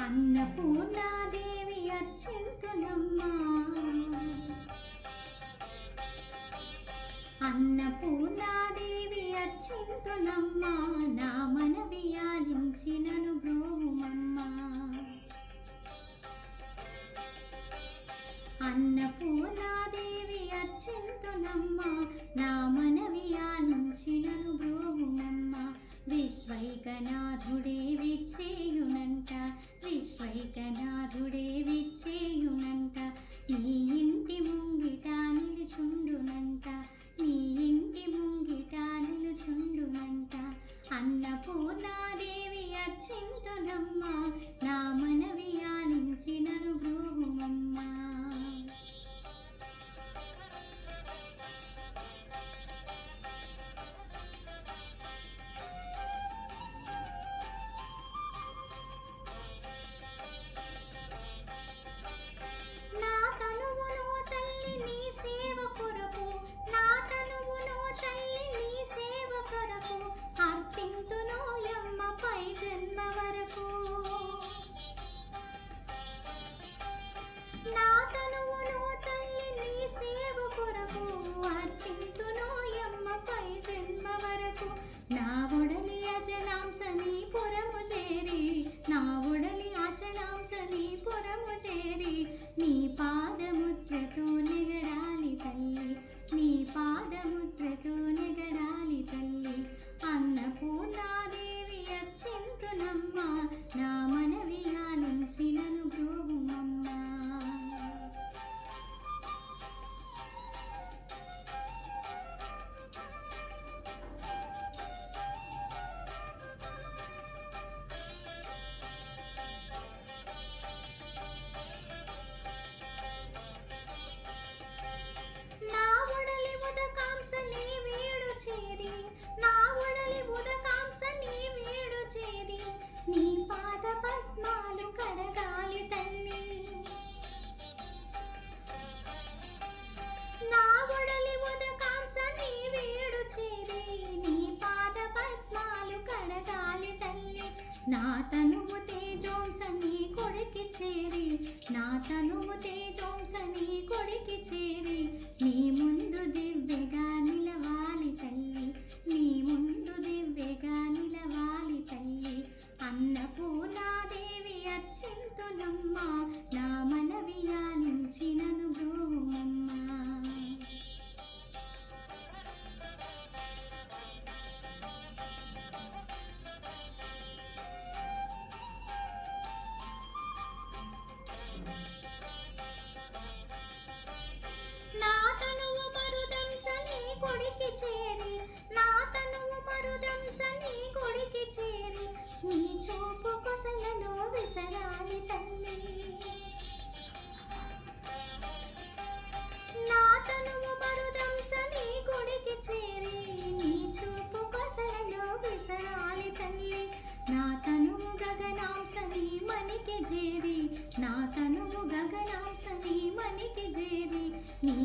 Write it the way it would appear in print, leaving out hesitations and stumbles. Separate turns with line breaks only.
అన్నపూర్ణాదేవి అర్చింతునమ్మా, అన్నపూర్ణాదేవి అర్చింతునమ్మా, నా మనవి ఆలించి నన్ను బ్రోవుమమ్మా. అన్నపూర్ణాదేవి అర్చింతునమ్మా, నా మనవి ఆలించి నన్ను బ్రోవుమమ్మా. విశ్వైకనాథుడే విచ్చేయునంట, విశ్వైకనాథుడే విచ్చేయునంట, నీ ఇంటి ముంగిట నిలుచుండునంట, నీ ఇంటి ముంగిట నిలుచుండునంట. అన్నపూర్ణాదేవి అర్చింతునమ్మా, నా మనవి ఆలించి నన్ను బ్రోవుమమ్మా. నా తనువులో తల్లి నీ సేవ కొరకు, నా తనువులో తల్లి నీ సేవ కొరకు, అర్పింతును యమ్మ పై జన్మ వరకు. నా తనువులో తల్లి నీ సేవ కొరకు, అర్పింతును యమ్మ పై జన్మ వరకు. నా ఒడలి అచలాంశ నీ పురము చేరి, నా ఒడలి అచలాంశ నీ పురము చేరి, నీ పాదముద్రతో నెగడాలి తల్లి, నీ పాదముద్రతో నెగడాలి తల్లి. అన్నపూర్ణాదేవి అర్చింతునమ్మా, నా మనవి ఆలించి నన్ను బ్రోవుమమ్మా. నా ఒడలి ఉదకాంశ నీ వీడు చేరి, నా ఒడలి ఉదకాంశ నీ వీడు చేరి, నీ పాద పద్మాలు కడగాలి తల్లి. నా ఒడలి ఉదకాంశ నీ వీడు చేరి, నీ పాద పద్మాలు కడగాలి తల్లి. నా తనువు తేజోంస నీ కొడికి చేరి, నా తనువు తేజోంస నీ కొడికి చేరి, నీ ముందు దివ్యగా నిలవాలి తల్లి, నీ ముందు దివ్యగా నిలవాలి తల్లి. అన్నపూర్ణాదేవి అర్చింతునమ్మా, నా మనవి ఆలించి నన్ను బ్రోవుమమ్మా. నా తనువు మరుదంస నీ కొడికి చేరి, నా తనువు మరుదంస నీ కొడికి చేరి, నీ చూపు కొసలలో విసరాలి తల్లి. నా తనువు మరుదంస నీ కొడికి చేరి, నీ చూపు కొసలలో విసరాలి తల్లి. నా తనువు గగనాంశ నీ మనికి చేరి, నా తనువు గగనాంశ నీ మనికి చేరి, నీ